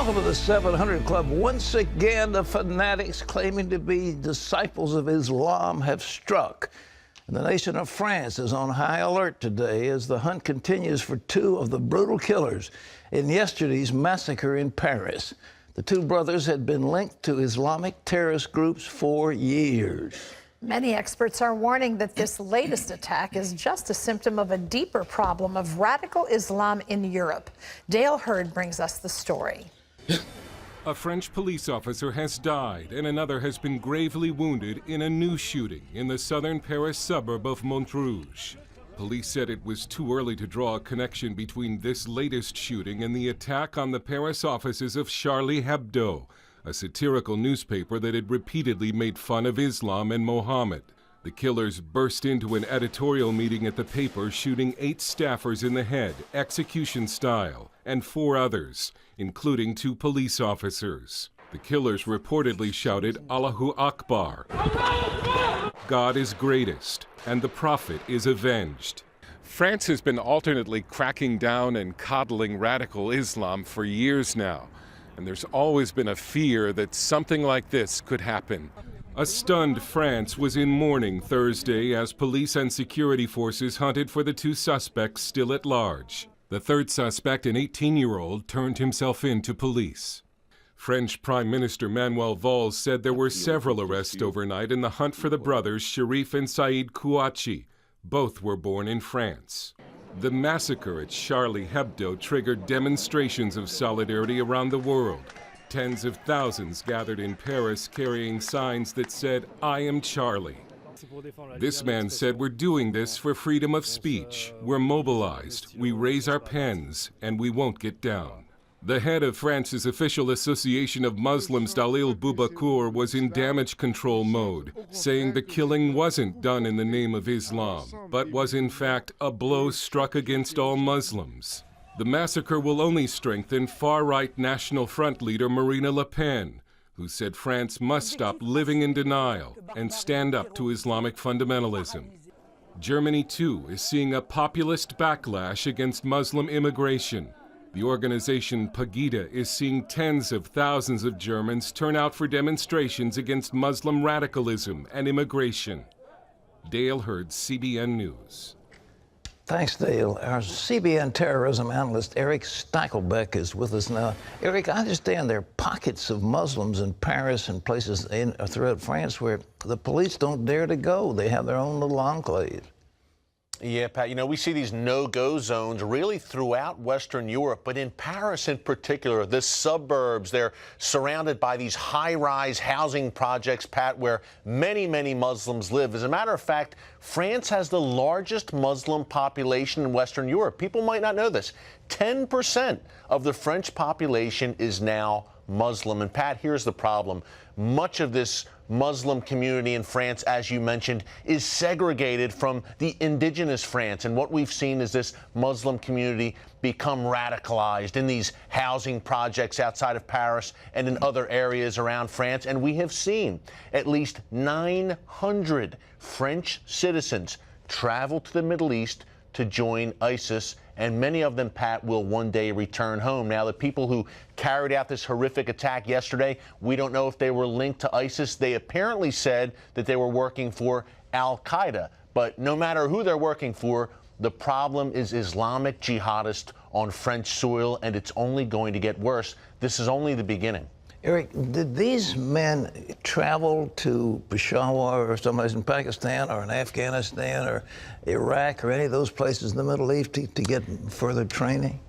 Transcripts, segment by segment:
Welcome to the 700 Club. Once again, the fanatics claiming to be disciples of Islam have struck. And the nation of France is on high alert today as the hunt continues for two of the brutal killers in yesterday's massacre in Paris. The two brothers had been linked to Islamic terrorist groups for years. Many experts are warning that this latest attack is just a symptom of a deeper problem of radical Islam in Europe. Dale Hurd brings us the story. A French police officer has died and another has been gravely wounded in a new shooting in the southern Paris suburb of Montrouge. Police said it was too early to draw a connection between this latest shooting and the attack on the Paris offices of Charlie Hebdo, a satirical newspaper that had repeatedly made fun of Islam and Mohammed. The killers burst into an editorial meeting at the paper, shooting 8 staffers in the head, execution style, and 4 others, including 2 police officers. The killers reportedly shouted, "Allahu Akbar." God is greatest, and the Prophet is avenged. France has been alternately cracking down and coddling radical Islam for years now. And there's always been a fear that something like this could happen. A stunned France was in mourning Thursday as police and security forces hunted for the 2 suspects still at large. The third suspect, an 18-year-old, turned himself in to police. French Prime Minister Manuel Valls said there were several arrests overnight in the hunt for the brothers Sharif and Saïd Kouachi. Both were born in France. The massacre at Charlie Hebdo triggered demonstrations of solidarity around the world. Tens of thousands gathered in Paris carrying signs that said, "I am Charlie." This man said, "We're doing this for freedom of speech. We're mobilized, we raise our pens, and we won't get down." The head of France's official association of Muslims, Dalil Boubakour, was in damage control mode, saying the killing wasn't done in the name of Islam, but was in fact a blow struck against all Muslims. The massacre will only strengthen far-right National Front leader Marine Le Pen, who said France must stop living in denial and stand up to Islamic fundamentalism. Germany, too, is seeing a populist backlash against Muslim immigration. The organization Pegida is seeing tens of thousands of Germans turn out for demonstrations against Muslim radicalism and immigration. Dale Hurd, CBN News. Thanks, Dale. Our CBN terrorism analyst Eric Stakelbeck is with us now. Eric, I understand there are pockets of Muslims in Paris and places throughout France where the police don't dare to go. They have their own little enclave. Yeah, Pat, you know, we see these no-go zones really throughout Western Europe, but in Paris in particular, the suburbs, they're surrounded by these high-rise housing projects, Pat, where many, many Muslims live. As a matter of fact, France has the largest Muslim population in Western Europe. People might not know this. 10% of the French population is now Muslim. And Pat, here's the problem. Much of this Muslim community in France, as you mentioned, is segregated from the indigenous France. And what we've seen is this Muslim community become radicalized in these housing projects outside of Paris and in other areas around France. And we have seen at least 900 French citizens travel to the Middle East to join ISIS, and many of them, Pat, will one day return home. Now, the people who carried out this horrific attack yesterday, we don't know if they were linked to ISIS. They apparently said that they were working for al-Qaeda. But no matter who they're working for, the problem is Islamic jihadists on French soil, and it's only going to get worse. This is only the beginning. Eric, did these men travel to Peshawar or someplace in Pakistan or in Afghanistan or Iraq or any of those places in the Middle East to get further training?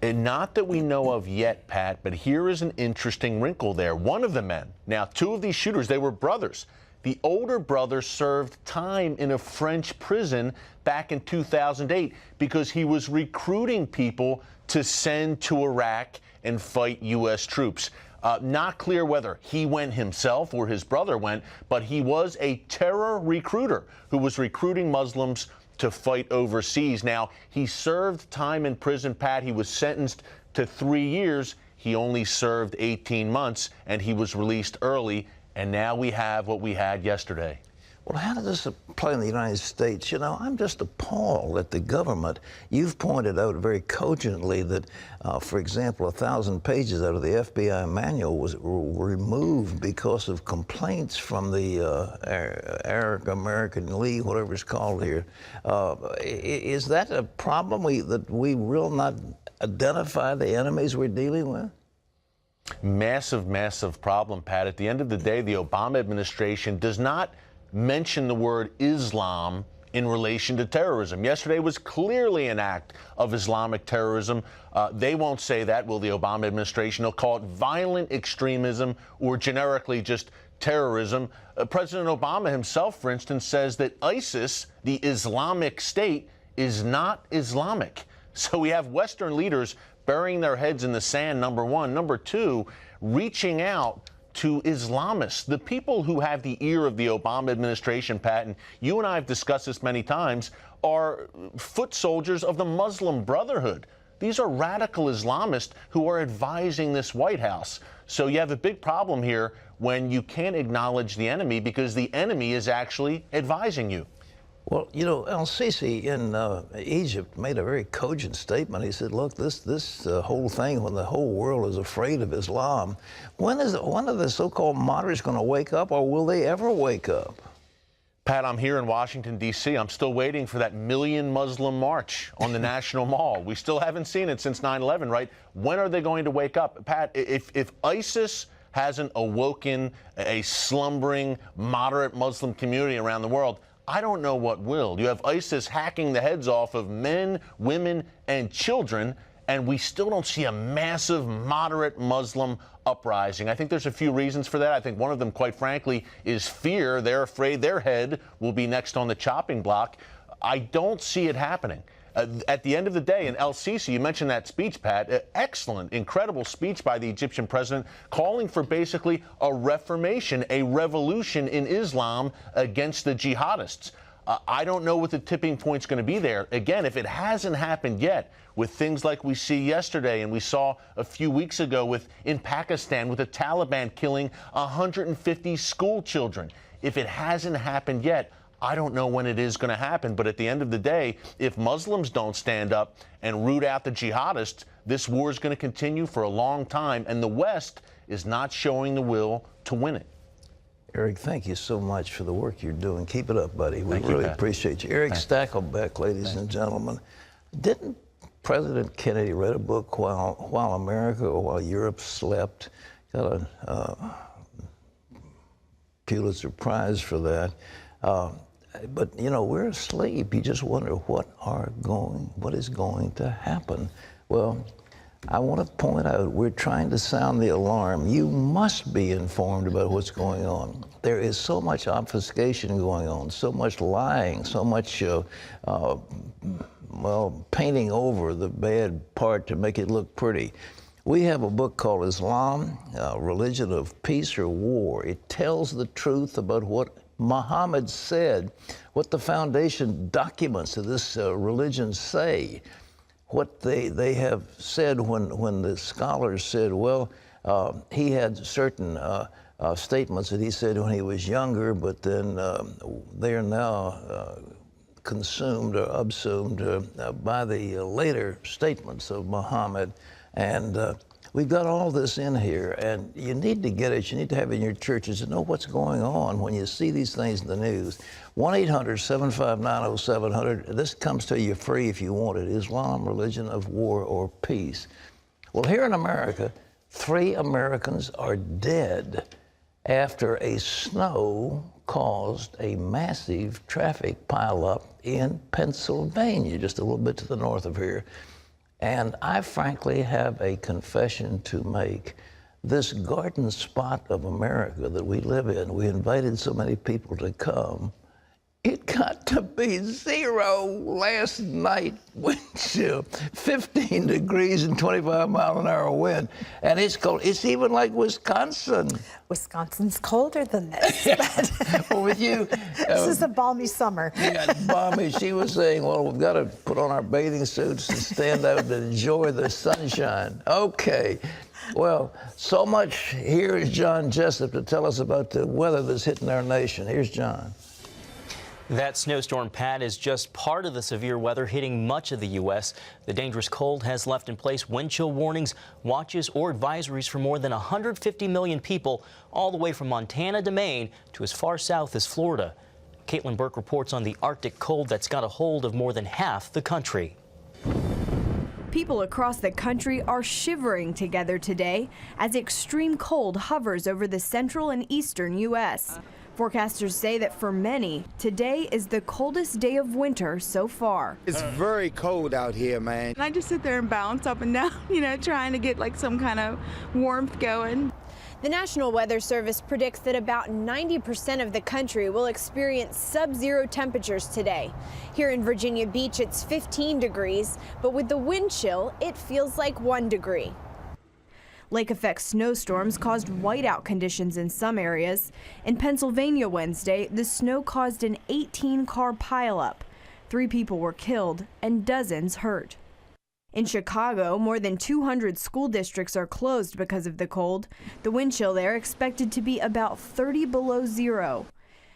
And not that we know of yet, Pat, but here is an interesting wrinkle there. One of the men, now 2 of these shooters, they were brothers. The older brother served time in a French prison back in 2008 because he was recruiting people to send to Iraq and fight U.S. troops. Not clear whether he went himself or his brother went, but he was a terror recruiter who was recruiting Muslims to fight overseas. Now, he served time in prison, Pat. He was sentenced to 3 years. He only served 18 months, and he was released early. And now we have what we had yesterday. Well, how does this apply in the United States? You know, I'm just appalled at the government. You've pointed out very cogently that, for example, 1,000 pages out of the FBI manual were removed because of complaints from the Arab-American League, whatever it's called here. Is that a problem that we will not identify the enemies we're dealing with? Massive, massive problem, Pat. At the end of the day, the Obama administration does not mention the word Islam in relation to terrorism. Yesterday was clearly an act of Islamic terrorism. They won't say that, will the Obama administration? They'll call it violent extremism or generically just terrorism. President Obama himself, for instance, says that ISIS, the Islamic State, is not Islamic. So we have Western leaders burying their heads in the sand, number one. Number two, reaching out to Islamists, the people who have the ear of the Obama administration, Pat, and you and I have discussed this many times, are foot soldiers of the Muslim Brotherhood. These are radical Islamists who are advising this White House. So you have a big problem here when you can't acknowledge the enemy because the enemy is actually advising you. Well, you know, El-Sisi in Egypt made a very cogent statement. He said, look, this whole thing, when the whole world is afraid of Islam, when are the so-called moderates going to wake up, or will they ever wake up? Pat, I'm here in Washington, D.C. I'm still waiting for that million Muslim march on the National Mall. We still haven't seen it since 9/11, right? When are they going to wake up? Pat, if ISIS hasn't awoken a slumbering, moderate Muslim community around the world, I don't know what will. You have ISIS hacking the heads off of men, women, and children, and we still don't see a massive, moderate Muslim uprising. I think there's a few reasons for that. I think one of them, quite frankly, is fear. They're afraid their head will be next on the chopping block. I don't see it happening. At the end of the day, in El-Sisi, you mentioned that speech, Pat, excellent, incredible speech by the Egyptian president, calling for basically a reformation, a revolution in Islam against the jihadists. I don't know what the tipping point's going to be there. Again, if it hasn't happened yet, with things like we see yesterday and we saw a few weeks ago in Pakistan with the Taliban killing 150 school children, if it hasn't happened yet, I don't know when it is going to happen, but at the end of the day, if Muslims don't stand up and root out the jihadists, this war is going to continue for a long time, and the West is not showing the will to win it. Eric, thank you so much for the work you're doing. Keep it up, buddy. We Thank you, really Pat. appreciate you. Eric Stakelbeck, ladies and gentlemen. Didn't President Kennedy read a book while America or while Europe slept? Got a Pulitzer Prize for that. But, you know, we're asleep. You just wonder what is going to happen. Well, I want to point out, we're trying to sound the alarm. You must be informed about what's going on. There is so much obfuscation going on, so much lying, so much, painting over the bad part to make it look pretty. We have a book called Islam, Religion of Peace or War. It tells the truth about what Muhammad said, what the foundation documents of this religion say, what they have said when the scholars said, well, he had certain statements that he said when he was younger, but then they are now consumed or subsumed by the later statements of Muhammad. And we've got all this in here, and you need to get it. You need to have it in your churches to know what's going on when you see these things in the news. 1-800-759-0700. This comes to you free if you want it. Islam, Religion of War or Peace. Well, here in America, 3 Americans are dead after a snow caused a massive traffic pileup in Pennsylvania, just a little bit to the north of here. And I frankly have a confession to make. This garden spot of America that we live in, we invited so many people to come. It got to be 0 last night, wind chill, 15 degrees and 25-mile-an-hour wind. And it's cold. It's even like Wisconsin. Wisconsin's colder than this. Well, with you. This is a balmy summer. Yeah, balmy. She was saying, well, we've got to put on our bathing suits and stand out and enjoy the sunshine. Okay. Well, so much. Here is John Jessup to tell us about the weather that's hitting our nation. Here's John. That snowstorm, Pat, is just part of the severe weather hitting much of the U.S. The dangerous cold has left in place wind chill warnings, watches, or advisories for more than 150 million people, all the way from Montana to Maine to as far south as Florida. Caitlin Burke reports on the Arctic cold that's got a hold of more than half the country. People across the country are shivering together today as extreme cold hovers over the central and eastern U.S. Forecasters say that for many, today is the coldest day of winter so far. It's very cold out here, man. I just sit there and bounce up and down, trying to get like some kind of warmth going. The National Weather Service predicts that about 90% of the country will experience sub-zero temperatures today. Here in Virginia Beach, it's 15 degrees, but with the wind chill, it feels like 1 degree. Lake-effect snowstorms caused whiteout conditions in some areas. In Pennsylvania Wednesday, the snow caused an 18-car pileup. 3 people were killed and dozens hurt. In Chicago, more than 200 school districts are closed because of the cold. The wind chill there expected to be about 30 below zero.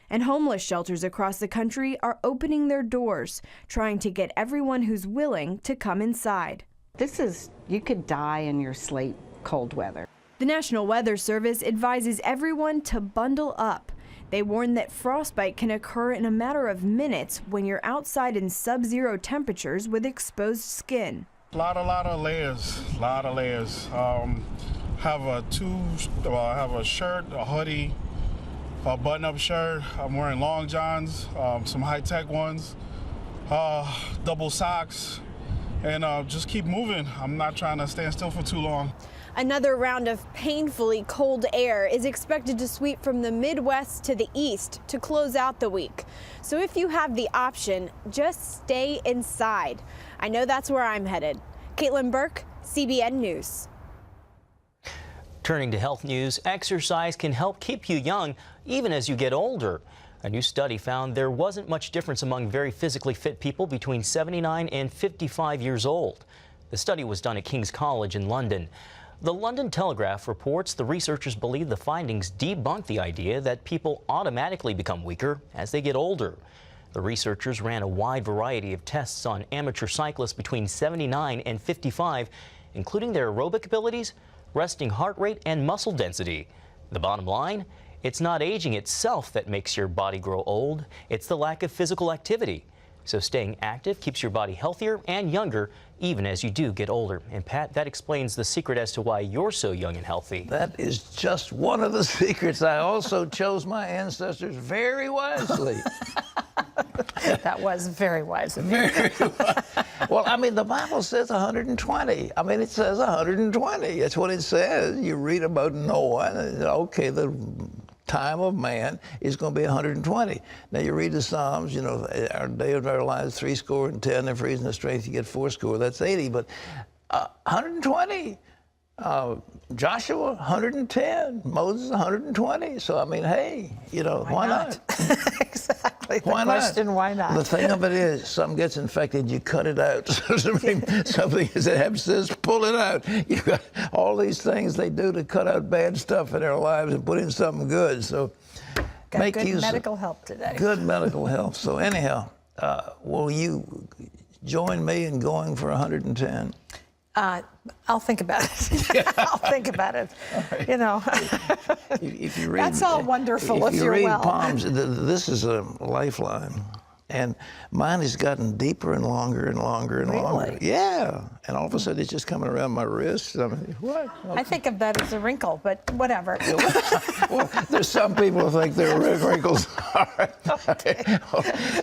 And homeless shelters across the country are opening their doors, trying to get everyone who's willing to come inside. You could die in your sleep. Cold weather. The National Weather Service advises everyone to bundle up. They warn that frostbite can occur in a matter of minutes when you're outside in sub-zero temperatures with exposed skin. A lot of layers, have a shirt, a hoodie, a button-up shirt. I'm wearing long johns, some high-tech ones, double socks, and just keep moving. I'm not trying to stand still for too long. Another round of painfully cold air is expected to sweep from the Midwest to the east to close out the week. So if you have the option, just stay inside. I know that's where I'm headed. Caitlin Burke, CBN News. Turning to health news, exercise can help keep you young even as you get older. A new study found there wasn't much difference among very physically fit people between 79 and 55 years old. The study was done at King's College in London. The London Telegraph reports the researchers believe the findings debunk the idea that people automatically become weaker as they get older. The researchers ran a wide variety of tests on amateur cyclists between 79 and 55, including their aerobic abilities, resting heart rate, and muscle density. The bottom line, it's not aging itself that makes your body grow old, it's the lack of physical activity. So staying active keeps your body healthier and younger, even as you do get older. And Pat, that explains the secret as to why you're so young and healthy. That is just one of the secrets. I also chose my ancestors very wisely. That was very wise of you. Well, I mean, the Bible says 120. I mean, it says 120. That's what it says. You read about Noah, and okay, the time of man is going to be 120. Now you read the Psalms, our day of our lives, 70, and if reason of strength you get 80, that's 80. But 120. Joshua 110, Moses 120. So I mean, hey, why not? Exactly. Why the question, not? Why not? The thing of it is, something gets infected, you cut it out. Something that says pull it out. You got all these things they do to cut out bad stuff in their lives and put in something good. So got make good use medical help today. Good medical help. So anyhow, will you join me in going for 110? I'll think about it. I'll think about it. Right. If you read, that's all wonderful if you you're read well. Palms, this is a lifeline. And mine has gotten deeper and longer and longer and longer. Yeah. And all of a sudden it's just coming around my wrist. I mean, what? I think of that as a wrinkle, but whatever. Well, there's some people who think they're wrinkles. All right. Okay.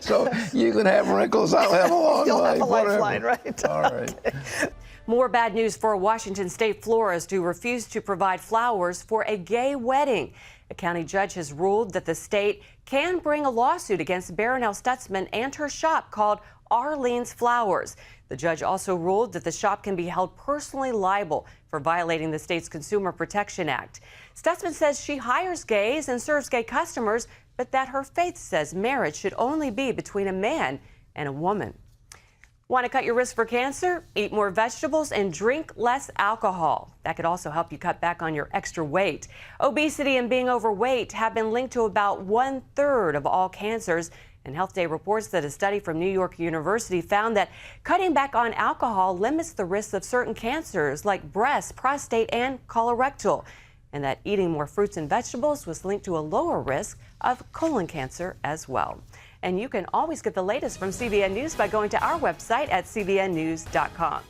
So you can have wrinkles, I'll have a long You'll life. have a lifeline, right? All right. Okay. More bad news for a Washington state florist who refused to provide flowers for a gay wedding. A county judge has ruled that the state can bring a lawsuit against Baronelle Stutzman and her shop called Arlene's Flowers. The judge also ruled that the shop can be held personally liable for violating the state's Consumer Protection Act. Stutzman says she hires gays and serves gay customers, but that her faith says marriage should only be between a man and a woman. Want to cut your risk for cancer? Eat more vegetables and drink less alcohol. That could also help you cut back on your extra weight. Obesity and being overweight have been linked to about 1/3 of all cancers, And Health Day reports that a study from New York University found that cutting back on alcohol limits the risk of certain cancers like breast, prostate, and colorectal, and that eating more fruits and vegetables was linked to a lower risk of colon cancer as well. And you can always get the latest from CBN News by going to our website at cbnnews.com.